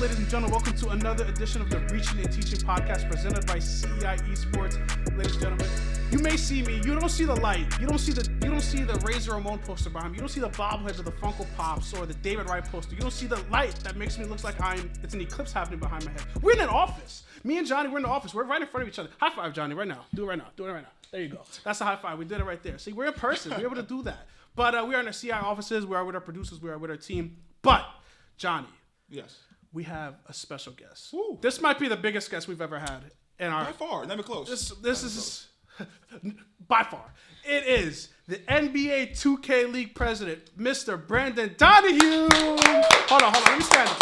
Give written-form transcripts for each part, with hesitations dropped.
ladies and gentlemen. Welcome to another edition of the Reachin and Teachin podcast presented by CEI Esports. Ladies and gentlemen, you may see me. You don't see the light. You don't see the Razor Ramon poster behind me. You don't see the bobbleheads of the Funko Pops or the David Wright poster. You don't see the light that makes me look like it's an eclipse happening behind my head. We're in an office. Me and Johnny, we're in the office. We're right in front of each other. High five, Johnny, right now. Do it right now. Do it right now. There you go. That's a high five. We did it right there. See, we're in person. We're able to do that. But we are in our CI offices. We are with our producers. We are with our team. But, Johnny. Yes. We have a special guest. Woo. This might be the biggest guest we've ever had. By far. Never close. This is by far. It is the NBA 2K League president, Mr. Brandon Donohue. Hold on. Let me stand up.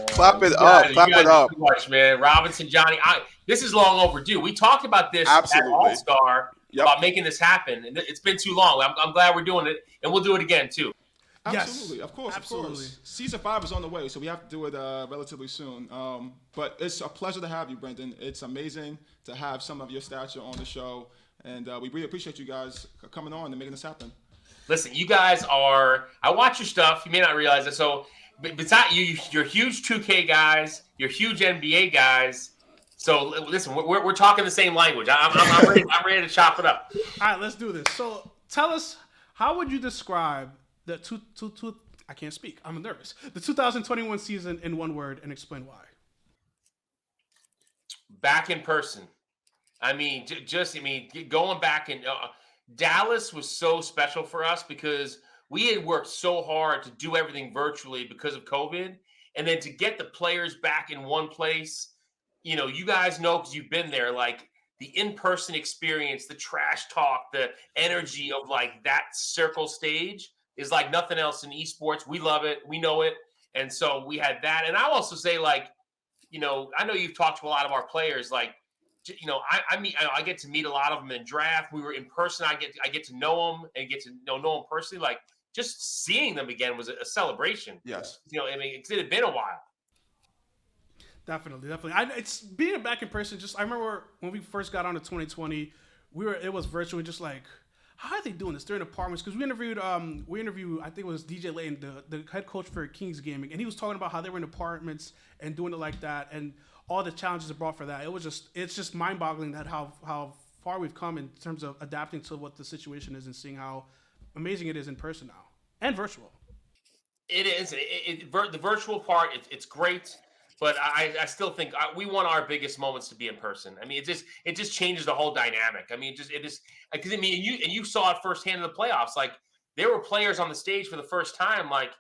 Clap it up. Clap it up. Too much, man. Robinson, Johnny. This is long overdue. We talked about this at All-Star about making this happen. And it's been too long. I'm glad we're doing it, and we'll do it again, too. Absolutely. Yes. Of course. Season 5 is on the way, so we have to do it relatively soon. But it's a pleasure to have you, Brendan. It's amazing to have some of your stature on the show, and we really appreciate you guys coming on and making this happen. Listen, you guys are – I watch your stuff. You may not realize it. So, besides you're huge 2K guys. You're huge NBA guys. So, listen, we're talking the same language. I'm ready to chop it up. All right, let's do this. So, tell us, how would you describe the I can't speak. I'm nervous. The 2021 season in one word, and explain why. Back in person. Going back in Dallas was so special for us because we had worked so hard to do everything virtually because of COVID, and then to get the players back in one place. You know, you guys know because you've been there. Like the in-person experience, the trash talk, the energy of like that circle stage is like nothing else in esports. We love it. We know it. And so we had that. And I'll also say, like, you know, I know you've talked to a lot of our players. Like, you know, I get to meet a lot of them in draft. We were in person. I get to know them and get to know them personally. Like, just seeing them again was a celebration. Yes. You know, it had been a while. Definitely. It's being back in person. I remember when we first got on to 2020, it was virtual. Just like, how are they doing this? They're in apartments because we interviewed I think it was DJ Layton, the head coach for Kings Gaming, and he was talking about how they were in apartments and doing it like that, and all the challenges it brought for that. It's just mind-boggling that how far we've come in terms of adapting to what the situation is and seeing how amazing it is in person now and virtual. It is. The virtual part, it's great. But I still think we want our biggest moments to be in person. I mean, it just changes the whole dynamic. I mean, because you saw it firsthand in the playoffs. Like there were players on the stage for the first time. Like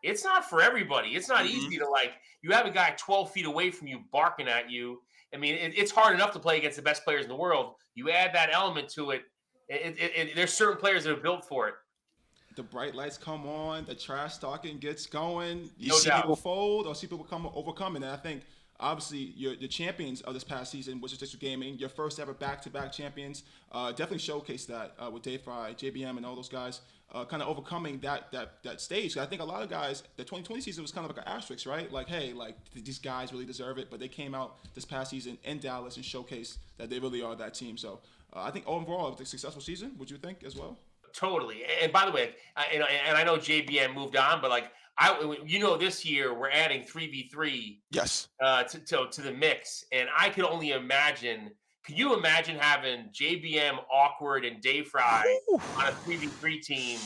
it's not for everybody. It's not easy to like you have a guy 12 feet away from you barking at you. I mean, it's hard enough to play against the best players in the world. You add that element to it. There's certain players that are built for it. The bright lights come on, the trash talking gets going. You No see doubt. people fold or see people overcome. And I think, obviously, the champions of this past season, which is District Gaming, your first ever back-to-back champions, definitely showcased that with Dave Fry, JBM, and all those guys kind of overcoming that stage. I think a lot of guys, the 2020 season was kind of like an asterisk, right? Like, hey, like these guys really deserve it. But they came out this past season in Dallas and showcased that they really are that team. So I think overall, it was a successful season. Would you think as well? Totally. And by the way, I know JBM moved on, but like this year we're adding 3v3 Yes. To the mix, and I could only imagine. Could you imagine having JBM, Awkward, and Dave Fry on a 3v3 team?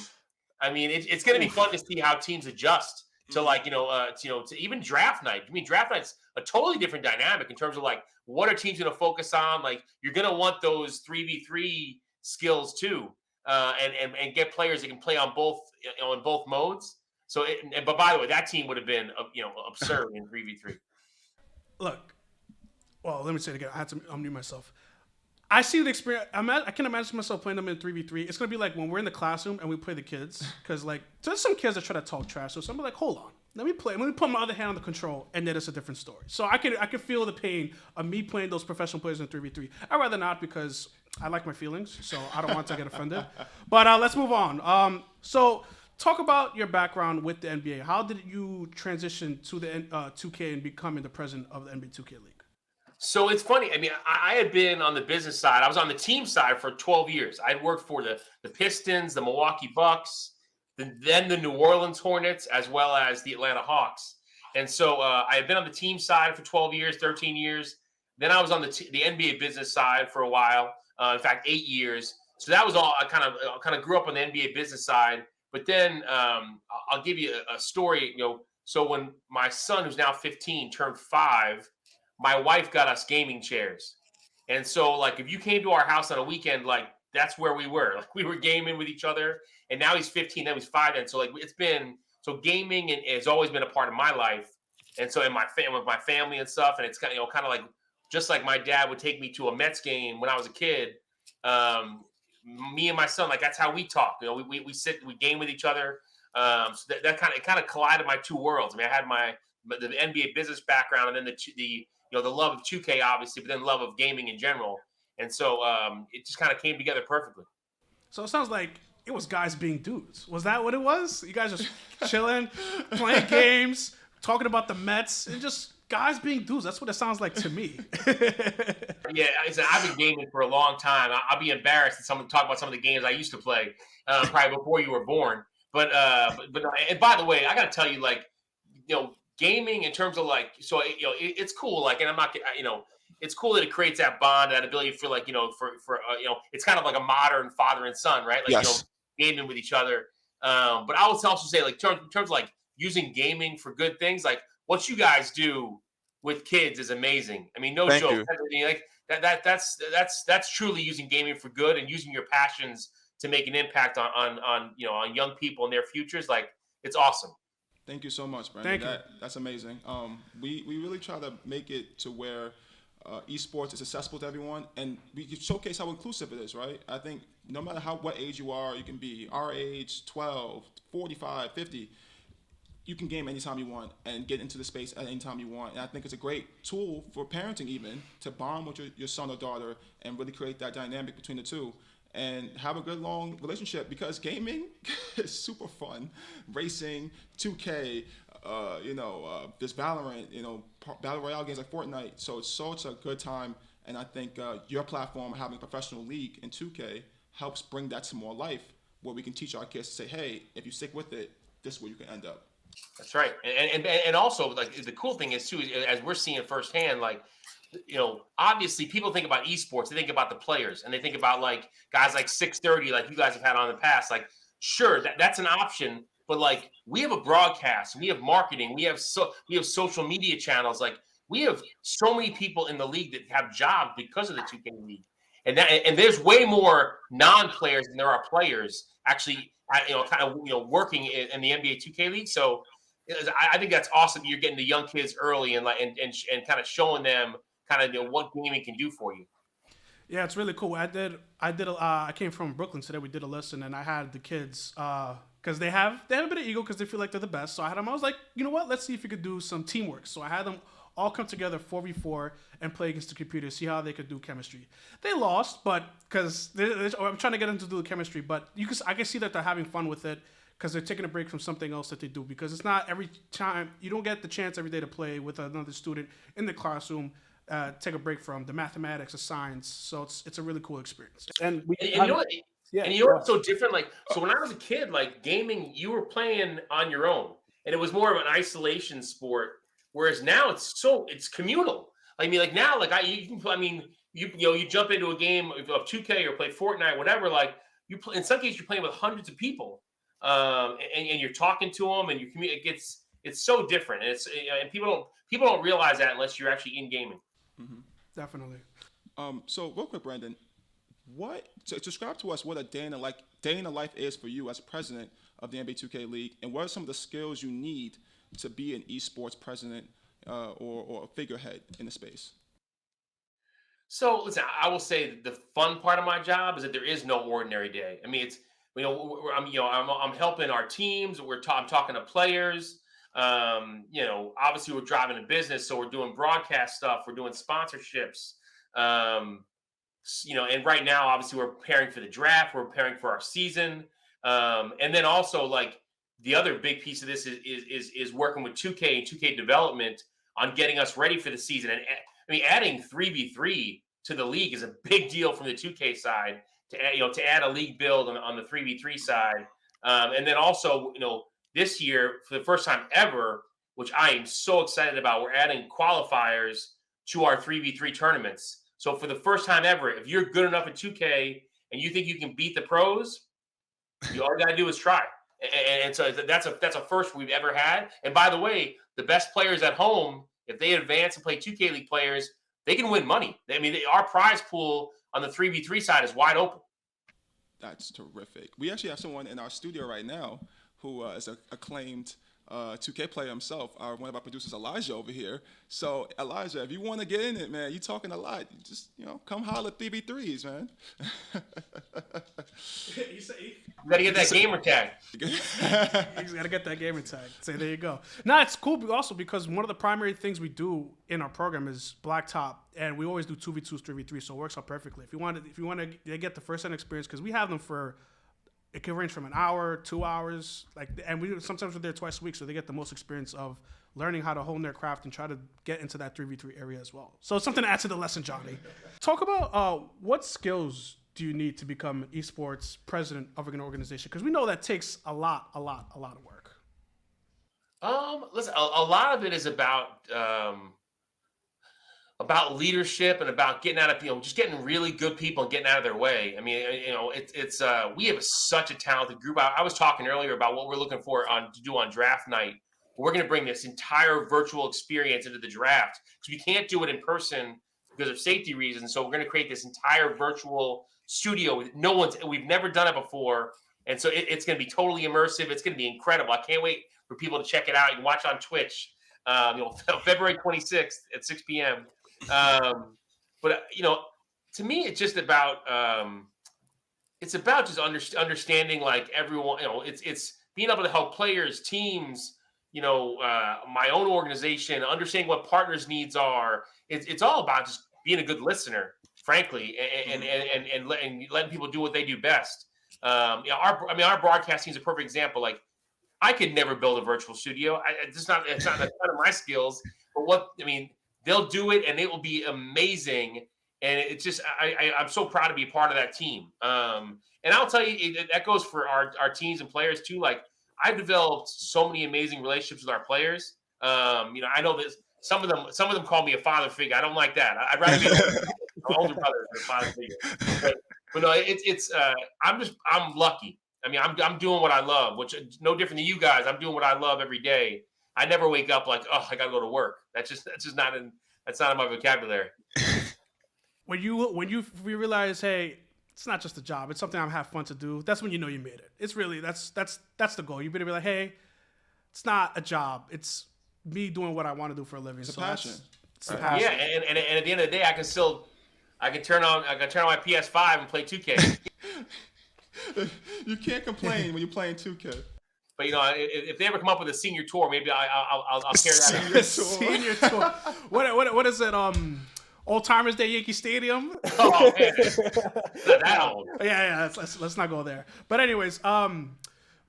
I mean, it's going to be fun to see how teams adjust to like to even draft night. I mean, draft night's a totally different dynamic in terms of like what are teams going to focus on. Like you're going to want those 3v3 skills too. And get players that can play on both modes. So, but by the way, that team would have been absurd in 3v3. Look, well, let me say it again. I had to unmute myself. I see the experience. I can imagine myself playing them in 3v3. It's gonna be like when we're in the classroom and we play the kids, because like there's some kids that try to talk trash. So somebody like, hold on, let me put my other hand on the control, and then it's a different story. So I can feel the pain of me playing those professional players in 3v3. I'd rather not because I like my feelings, so I don't want to get offended. But let's move on. So talk about your background with the NBA. How did you transition to the 2K and becoming the president of the NBA 2K League? So it's funny. I mean, I had been on the business side. I was on the team side for 12 years. I had worked for the Pistons, the Milwaukee Bucks, then the New Orleans Hornets, as well as the Atlanta Hawks. And so I had been on the team side for 12 years, 13 years. Then I was on the NBA business side for a while. In fact, 8 years. So that was all. I kind of grew up on the NBA business side. But then I'll give you a story. So when my son, who's now 15, turned 5, my wife got us gaming chairs. And so, like, if you came to our house on a weekend, like, that's where we were. Like, we were gaming with each other. And now he's 15, then he's 5. And so, like, gaming has always been a part of my life. And so, in my with my family and stuff. And it's kind of like, just like my dad would take me to a Mets game when I was a kid. Me and my son, like, that's how we talk. We sit, we game with each other. So that kind of collided my two worlds. I mean, I had the NBA business background, and then the love of 2K, obviously, but then love of gaming in general. And so it just kind of came together perfectly. So it sounds like it was guys being dudes. Was that what it was? You guys just chilling, playing games, talking about the Mets, and just guys being dudes. That's what it sounds like to me. Yeah, I've been gaming for a long time. I'll be embarrassed to talk about some of the games I used to play, probably before you were born. But and by the way, I got to tell you, like, gaming in terms of, like, so it's cool. Like, and I'm not, it's cool that it creates that bond, that ability for, like, for it's kind of like a modern father and son, right? Like, Yes. gaming with each other. But I would also say, like, in terms of, like, using gaming for good things, like what you guys do with kids is amazing. I mean, no Thank joke. you. I mean, like, that's truly using gaming for good and using your passions to make an impact on young people and their futures. Like, it's awesome. Thank you so much, Brandon. Thank you. That's amazing. We really try to make it to where esports is accessible to everyone, and we can showcase how inclusive it is, right? I think no matter what age you are, you can be our age, 12, 45, 50. You can game anytime you want and get into the space at any time you want. And I think it's a great tool for parenting, even to bond with your son or daughter and really create that dynamic between the two and have a good long relationship, because gaming is super fun. Racing, 2K, there's Valorant, battle royale games like Fortnite. So it's such a good time. And I think your platform, having a professional league in 2K, helps bring that to more life, where we can teach our kids to say, hey, if you stick with it, this is where you can end up. That's right. And also, like, the cool thing is too, as we're seeing firsthand, like, obviously people think about esports, they think about the players, and they think about, like, guys like 630, like you guys have had on in the past. Like, sure, that's an option, but, like, we have a broadcast, we have marketing, we have social media channels. Like, we have so many people in the league that have jobs because of the 2K league, and there's way more non-players than there are players actually, working in the NBA 2K league. So I think that's awesome. You're getting the young kids early and kind of showing them kind of what gaming can do for you. Yeah, it's really cool. I came from Brooklyn today. We did a lesson, and I had the kids because they have a bit of ego because they feel like they're the best. So I was like, you know what? Let's see if you could do some teamwork. So I had them all come together 4v4 and play against the computer, see how they could do chemistry. They lost, but because I'm trying to get them to do the chemistry, but I can see that they're having fun with it because they're taking a break from something else that they do. Because it's not every time, you don't get the chance every day to play with another student in the classroom. Take a break from the mathematics, the science. So it's a really cool experience. And you know what? Yeah, and you know what's so different? Like, so when I was a kid, like, gaming, you were playing on your own, and it was more of an isolation sport. Whereas now it's communal. I mean, like, now, like, you can play. I mean, you jump into a game of 2K or play Fortnite, whatever. Like, you play, in some cases, you're playing with hundreds of people, and you're talking to them, and you communicate. It's so different, and and people don't realize that unless you're actually in gaming. Mm-hmm. Definitely. So real quick, Brandon, describe to us what a day in the life is for you as president of the NBA 2K League, and what are some of the skills you need to be an esports president or a figurehead in the space? So listen, I will say that the fun part of my job is that there is no ordinary day. I mean, it's I'm helping our teams. I'm talking to players. Obviously we're driving a business, so we're doing broadcast stuff, we're doing sponsorships, and right now, obviously, we're preparing for the draft, we're preparing for our season, and then also, like, the other big piece of this is working with 2K and 2K development on getting us ready for the season. And I mean, adding 3v3 to the league is a big deal from the 2K side. To add a league build on the 3v3 side And then also, this year for the first time ever, which I am so excited about, we're adding qualifiers to our 3v3 tournaments. So for the first time ever, if you're good enough at 2K and you think you can beat the pros, all you got to do is try. And so that's a first we've ever had. And by the way, the best players at home, if they advance and play 2K League players, they can win money. I mean, our prize pool on the 3v3 side is wide open. That's terrific. We actually have someone in our studio right now who is an acclaimed 2K player himself, one of our producers, Elijah, over here. So, Elijah, if you want to get in it, man, you're talking a lot. You just, come holler 3v3s, man. You got to get that gamer tag. You got to get that gamer tag. Say, there you go. No, it's cool also because one of the primary things we do in our program is blacktop, and we always do 2v2s, 3v3, so it works out perfectly. If you want to get the first-hand experience, because we have them for, it can range from an hour, 2 hours, and sometimes we're there twice a week, so they get the most experience of learning how to hone their craft and try to get into that 3v3 area as well. So it's something to add to the lesson, Johnny. Talk about what skills do you need to become an esports president of an organization? Because we know that takes a lot of work. Listen, a lot of it is about leadership and about getting out of just getting really good people and getting out of their way. I mean, it's we have such a talented group. I was talking earlier about what we're looking for to do on draft night. We're going to bring this entire virtual experience into the draft because we can't do it in person because of safety reasons. So we're going to create this entire virtual studio. We've never done it before. And so it's going to be totally immersive. It's going to be incredible. I can't wait for people to check it out. You can watch on Twitch, February 26th at 6 p.m. But to me, it's just about just understanding like everyone. It's being able to help players, teams. My own organization, understanding what partners' needs are. It's all about just being a good listener, frankly, and letting people do what they do best. Our broadcast team is a perfect example. Like, I could never build a virtual studio. It's not of my skills. But they'll do it, and it will be amazing. And it's just, I'm so proud to be a part of that team. And I'll tell you, that goes for our teams and players too. Like, I've developed so many amazing relationships with our players. I know that some of them call me a father figure. I don't like that. I'd rather be an older brother than a father figure. But no, I'm lucky. I mean, I'm doing what I love, which is no different than you guys. I'm doing what I love every day. I never wake up like, oh, I got to go to work. That's not in my vocabulary. When you realize, hey, it's not just a job, it's something I have fun to do, that's when you know you made it. It's really, that's the goal. You better be like, hey, it's not a job. It's me doing what I want to do for a living. It's a passion. It's a passion. Yeah, and at the end of the day, I can turn on my PS5 and play 2K. You can't complain when you're playing 2K. But if they ever come up with a senior tour, maybe I'll carry that out. Senior tour. What is it? Old Timers Day, Yankee Stadium. Oh man, not that old. Yeah. Let's not go there. But anyways,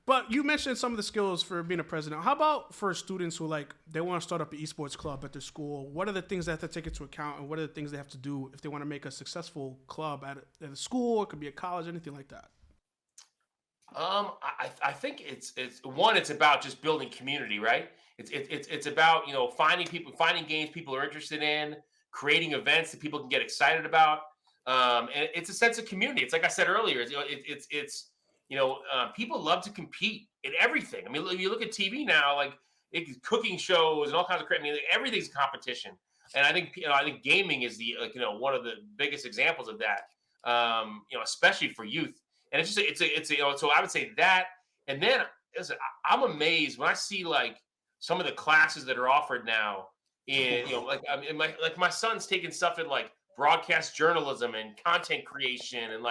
but you mentioned some of the skills for being a president. How about for students who they want to start up an esports club at their school? What are the things they have to take into account, and what are the things they have to do if they want to make a successful club at a school? It could be a college, anything like that. I think it's about just building community, right? It's about finding games people are interested in, creating events that people can get excited about, and it's a sense of community. It's like I said earlier. People love to compete in everything. I mean, you look at TV now, cooking shows and all kinds of crap. I mean, everything's competition, and I think gaming is one of the biggest examples of that. Especially for youth. And so I would say that. And then listen, I'm amazed when I see some of the classes that are offered now in, my son's taking stuff in broadcast journalism and content creation. And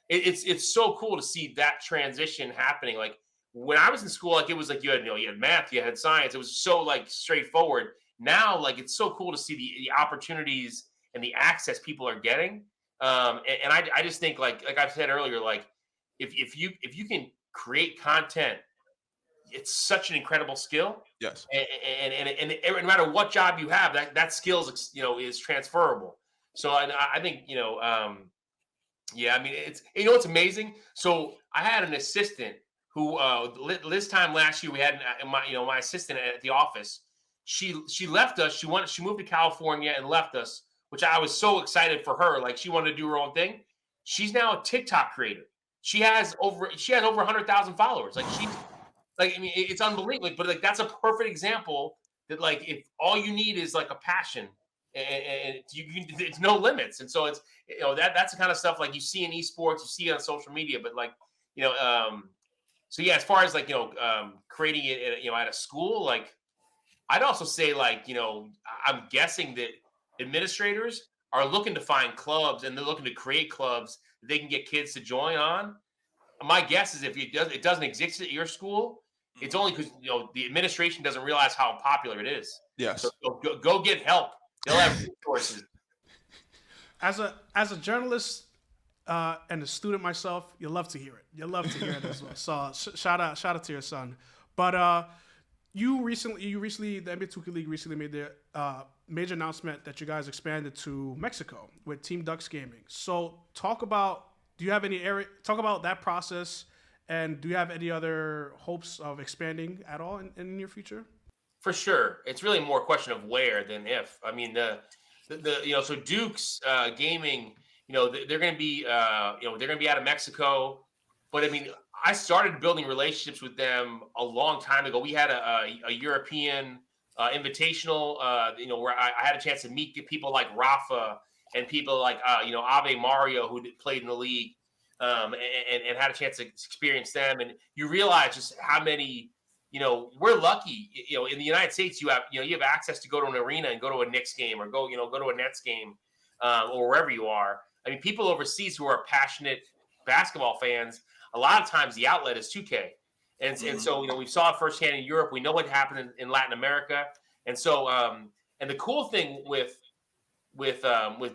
it's so cool to see that transition happening. Like when I was in school, it was you had math, you had science. It was so straightforward. Now, it's so cool to see the opportunities and the access people are getting. And I just think like I said earlier, if you can create content, it's such an incredible skill. Yes. And no matter what job you have, that skill is transferable. So I think it's it's amazing. So I had an assistant who this time last year we had my assistant at the office. She left us. She moved to California and left us, which I was so excited for her. Like she wanted to do her own thing. She's now a TikTok creator. She has over 100,000 followers. Like she's like, I mean, it's unbelievable. But like that's a perfect example that like if all you need is like a passion and you can, it's no limits. And so it's that's the kind of stuff like you see in esports, you see on social media. But like you know, so yeah, as far as like creating it at a school, like I'd also say like I'm guessing that administrators are looking to find clubs and they're looking to create clubs that they can get kids to join on. My guess is if it doesn't exist at your school, it's only because the administration doesn't realize how popular it is. So Yes. go get help. They'll have resources. As a journalist and a student myself, you love to hear it. You love to hear it as well. So shout out to your son. But you recently the NBA 2K League recently made their major announcement that you guys expanded to Mexico with Team Ducks Gaming. So talk about that process, and do you have any other hopes of expanding at all in the near future? For sure, it's really more a question of where than if. I mean, so Duke's Gaming, they're going to be they're going to be out of Mexico, but I mean, I started building relationships with them a long time ago. We had a European invitational, where I had a chance to meet people like Rafa and people like Ave Mario who played in the league, and had a chance to experience them. And you realize just how many. We're lucky. In the United States, you have access to go to an arena and go to a Knicks game or go to a Nets game, or wherever you are. I mean, people overseas who are passionate basketball fans, a lot of times the outlet is 2K, and so we saw it firsthand in Europe. We know what happened in Latin America, and so and the cool thing with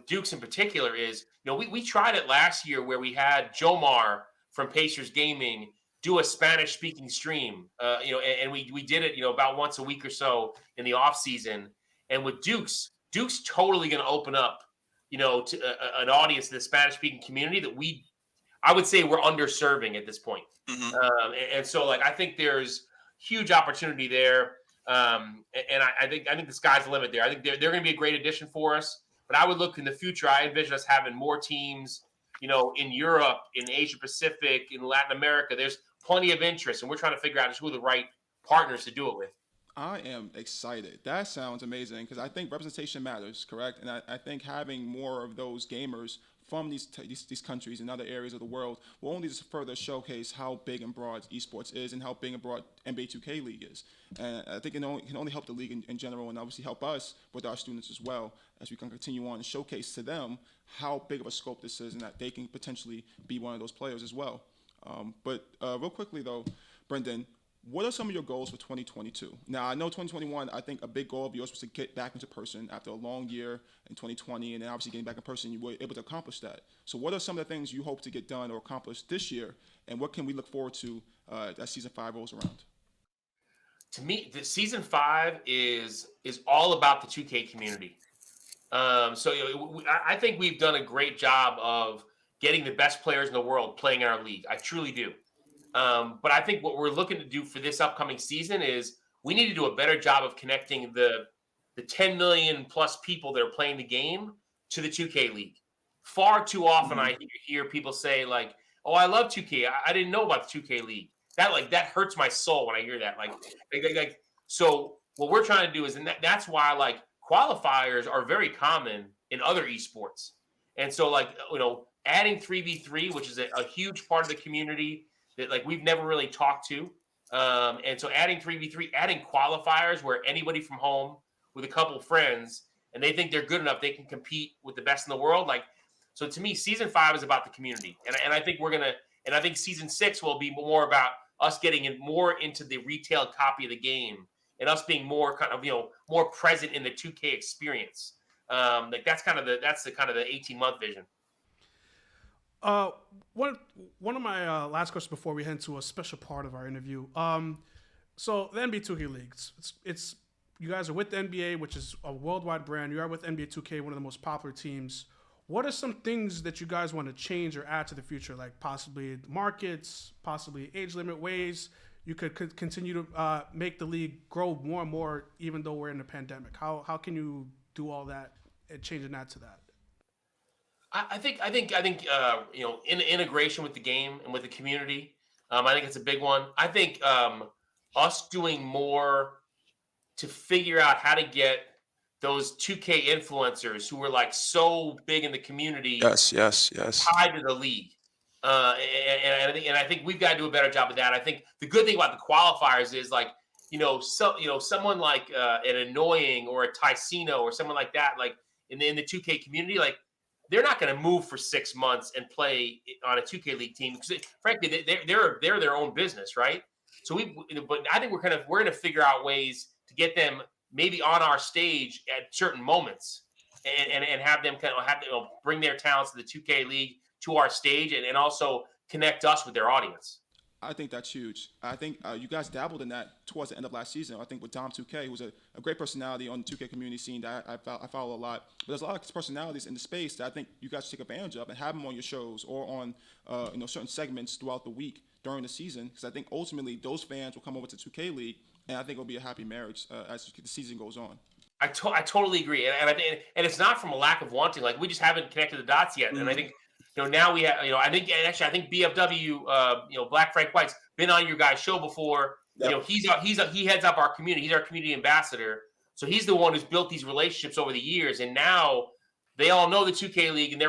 Dukes in particular is we tried it last year where we had Jomar from Pacers Gaming do a Spanish speaking stream, and we did it, about once a week or so in the off season. And with Duke's totally going to open up, to an audience in the Spanish speaking community that I would say we're underserving at this point. Mm-hmm. And so like, I think there's huge opportunity there. And I think the sky's the limit there. I think they're going to be a great addition for us, but I would look in the future. I envision us having more teams, in Europe, in Asia Pacific, in Latin America. There's plenty of interest, and we're trying to figure out just who are the right partners to do it with. I am excited. That sounds amazing because I think representation matters, correct? And I think having more of those gamers from these countries and other areas of the world will only just further showcase how big and broad esports is and how big and broad NBA 2K League is. And I think it can only help the league in general, and obviously help us with our students as well as we can continue on and showcase to them how big of a scope this is and that they can potentially be one of those players as well. But real quickly though, Brendan, what are some of your goals for 2022? Now, I know 2021, I think a big goal of yours was to get back into person after a long year in 2020, and then obviously getting back in person, you were able to accomplish that. So what are some of the things you hope to get done or accomplish this year, and what can we look forward to as Season 5 rolls around? To me, the Season 5 is all about the 2K community. So I think we've done a great job of getting the best players in the world playing in our league. I truly do. But I think what we're looking to do for this upcoming season is we need to do a better job of connecting the 10 million plus people that are playing the game to the 2K League. Far too often I hear people say like, "Oh, I love 2K. I didn't know about the 2K League." That hurts my soul when I hear that. So what we're trying to do is, and that's why like qualifiers are very common in other esports. And so like adding 3v3, which is a huge part of the community that like we've never really talked to. And so adding 3v3, adding qualifiers where anybody from home with a couple of friends and they think they're good enough, they can compete with the best in the world. Like, so to me, Season 5 is about the community. And I think I think Season 6 will be more about us getting more into the retail copy of the game and us being more kind of, more present in the 2K experience. Like that's the 18-month vision. One of my last questions before we head into a special part of our interview. So the NBA 2K League, it's you guys are with the NBA, which is a worldwide brand. You are with NBA 2K, one of the most popular teams. What are some things that you guys want to change or add to the future, like possibly markets, possibly age limit, ways you could continue to make the league grow more and more, even though we're in a pandemic? How can you do all that and changing that to that? I think integration with the game and with the community. I think it's a big one. I think us doing more to figure out how to get those 2K influencers who were like so big in the community Yes. tied to the league. And I think we've got to do a better job of that. I think the good thing about the qualifiers is like, someone like an Annoying or a Ticino or someone like that, like in the 2K community, like they're not going to move for 6 months and play on a 2K League team because, frankly, they're their own business, right? So but I think we're going to figure out ways to get them maybe on our stage at certain moments and have them bring their talents to the 2K League to our stage and also connect us with their audience. I think that's huge. I think you guys dabbled in that towards the end of last season. I think with Dom 2K, who was a great personality on the 2K community scene that I follow a lot. But there's a lot of personalities in the space that I think you guys should take advantage of and have them on your shows or on certain segments throughout the week during the season. Because I think ultimately those fans will come over to 2K League, and I think it'll be a happy marriage as the season goes on. I totally agree, and it's not from a lack of wanting. Like we just haven't connected the dots yet, and I think. Now we have, I think BFW, Black Frank White's been on your guys' show before. Yep. He heads up our community. He's our community ambassador. So he's the one who's built these relationships over the years. And now they all know the 2K League and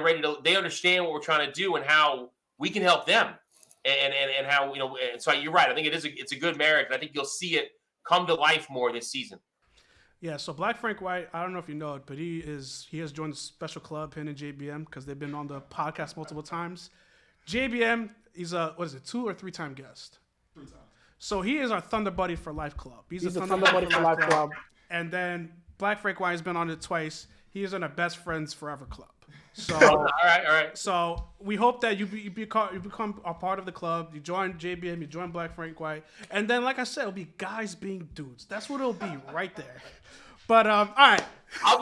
they understand what we're trying to do and how we can help them. And how, and so you're right. I think it's a good marriage. And I think you'll see it come to life more this season. Yeah, so Black Frank White, I don't know if you know it, but he has joined the special club, him and JBM, because they've been on the podcast multiple times. JBM, he's a 2 or 3 time guest? 3 times. So he is our Thunder Buddy for Life Club. He's a Thunder Buddy for Life Club. And then Black Frank White has been on it twice. He is on our Best Friends Forever Club. So all right. So we hope that you become a part of the club. You join JBM, you join Black Frank White, and then, like I said, it'll be guys being dudes. That's what it'll be right there. But all right. I'll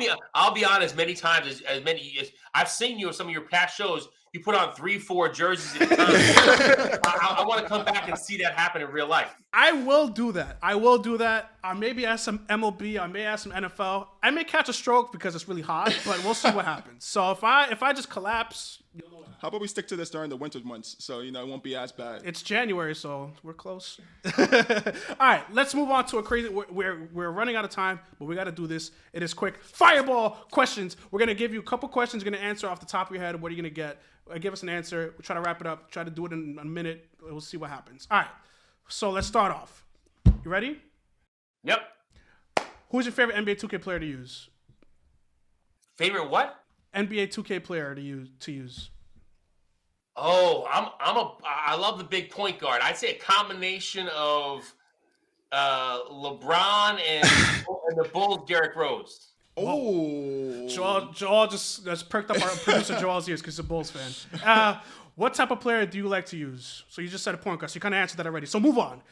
be honest. Many times, as I've seen you in some of your past shows, you put on 3-4 jerseys at a time. I want to come back and see that happen in real life. I will do that. I maybe ask some MLB. I may ask some NFL. I may catch a stroke because it's really hot, but we'll see what happens. So if I just collapse, you'll know what happens. How about we stick to this during the winter months so it won't be as bad. It's January, so we're close. All right, let's move on to a crazy. We're running out of time, but we got to do this. It is quick fireball questions. We're gonna give you a couple questions. You're gonna answer off the top of your head. What are you gonna get? Give us an answer. We'll try to wrap it up. Try to do it in a minute. We'll see what happens. All right. So let's start off. You ready? Yep. Who's your favorite NBA 2K player to use? Favorite what? NBA 2K player to use. Oh, I love the big point guard. I'd say a combination of LeBron and the Bulls, Derrick Rose. Oh, Joel just perked up our producer Joel's ears because he's a Bulls fan. What type of player do you like to use? So you just said a point guard, so you kind of answered that already. So move on.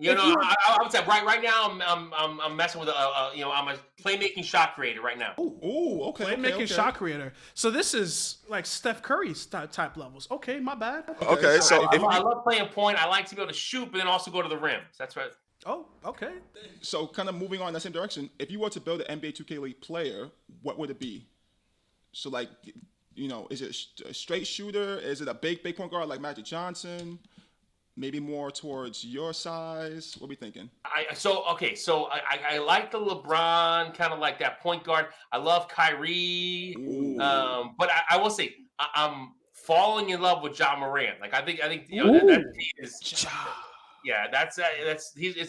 I would say right now I'm messing with I'm a playmaking shot creator right now. Oh, okay. Playmaking shot creator. So this is like Steph Curry's type levels. Okay, my bad. Okay, so I love playing point. I like to be able to shoot, but then also go to the rim. So that's right. Oh, okay. So kind of moving on in that same direction, if you were to build an NBA 2K League player, what would it be? So like, is it a straight shooter? Is it a big point guard like Magic Johnson? Maybe more towards your size? What are we thinking? I like the LeBron, kind of like that point guard. I love Kyrie. But I will say I'm falling in love with Ja Morant. Like I think that is. Yeah,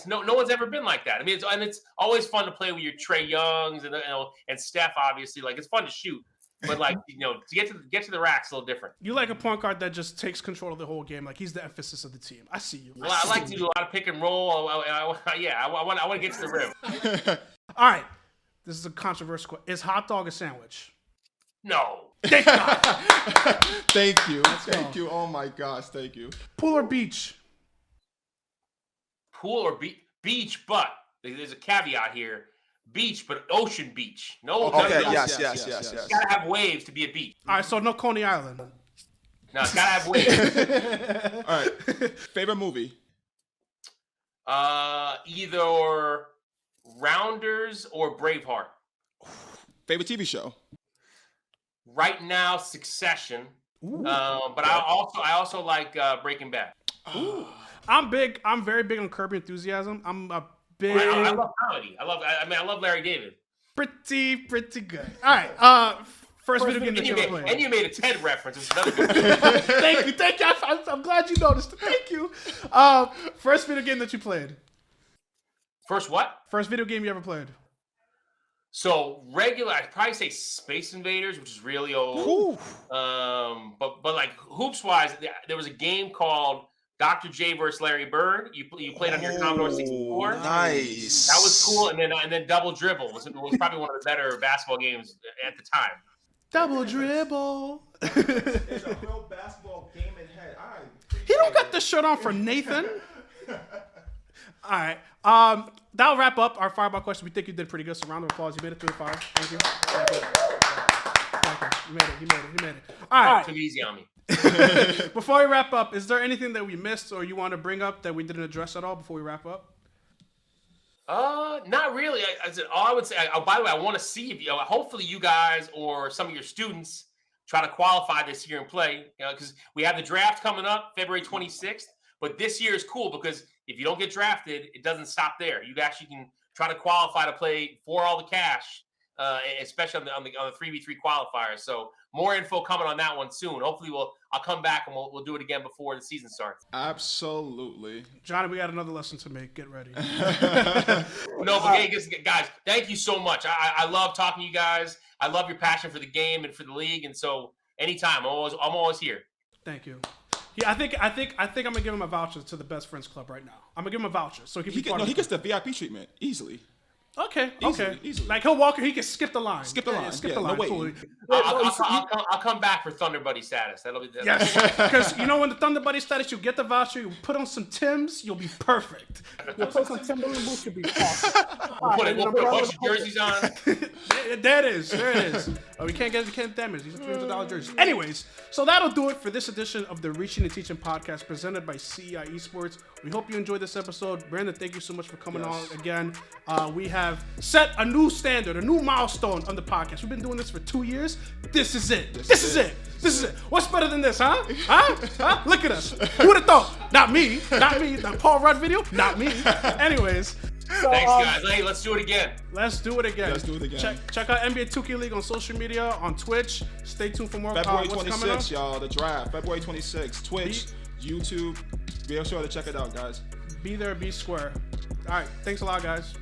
no one's ever been like that. I mean, it's always fun to play with your Trae Youngs and Steph. Obviously, like it's fun to shoot, but like to get to the rack's a little different. You like a point guard that just takes control of the whole game, like he's the emphasis of the team. I see you. Well, I like to do a lot of pick and roll. I want to get to the rim. All right, this is a controversial question. Is hot dog a sandwich? No. Thank God. Thank you. Thank you. Oh my gosh, thank you. Pool or beach? Pool or beach, but there's a caveat here. beach, but ocean beach. No. Okay, no, yes. It's gotta have waves to be a beach. All right, so no Coney Island. No, it's gotta have waves. All right. Favorite movie? Either Rounders or Braveheart. Favorite TV show? Right now, Succession. But I also like Breaking Bad. I'm very big on Curb Your Enthusiasm. I'm a big. I love comedy. I love Larry David. Pretty good. All right. First video game that you ever played. And you made a Ted reference. It's another good Thank you. I'm glad you noticed. Thank you. First video game that you played. First what? First video game you ever played. So regular, I'd probably say Space Invaders, which is really old. But like hoops wise, there was a game called Dr. J versus Larry Bird. You played on your Commodore 64. Nice. That was cool. And then Double Dribble was probably one of the better basketball games at the time. Double Dribble. It's a real basketball game in head. He don't got the shirt on for Nathan. All right. That'll wrap up our fireball question. We think you did pretty good. So round of applause. You made it through the fire. Thank you. He made it. All right. Too easy on me. Before we wrap up, is there anything that we missed or you want to bring up that we didn't address at all before we wrap up? Not really. All I would say. By the way, I want to see if hopefully you guys or some of your students try to qualify this year and play. Because we have the draft coming up February 26th. But this year is cool because if you don't get drafted, it doesn't stop there. You actually can try to qualify to play for all the cash, especially on the 3v3 qualifiers. So more info coming on that one soon. Hopefully I'll come back and we'll do it again before the season starts. Absolutely. Johnny, we got another lesson to make. Get ready. No, but guys, thank you so much. I love talking to you guys. I love your passion for the game and for the league. And so anytime, I'm always here. Thank you. Yeah, I think I'm gonna give him a voucher to the Best Friends Club right now. I'm gonna give him a voucher so he can he gets the VIP treatment easily. Okay. Easily. Like he'll walk, he can skip the line. Skip the line. No way. Cool. I'll come back for Thunder Buddy status. That'll be yes. Because when the Thunder Buddy status, you get the voucher, you put on some Timbs, you'll be perfect. You'll put some Timberland boots, you'll be awesome. We'll put a bunch of jerseys on. There it is. We can't damage these $300 jerseys. Anyways, so that'll do it for this edition of the Reachin and Teachin podcast presented by CEI Esports. We hope you enjoyed this episode. Brandon, thank you so much for coming on again. We have set a new standard, a new milestone on the podcast. We've been doing this for 2 years. This is it. This is it. What's better than this, huh? Look at us. Who would have thought? Not me. The Paul Rudd video? Not me. Anyways. So, thanks, guys. Hey, let's do it again. Check out NBA 2K League on social media, on Twitch. Stay tuned for more. February 26th, y'all. The draft. February 26th. Twitch, YouTube. Be sure to check it out, guys. Be there, be square. All right. Thanks a lot, guys.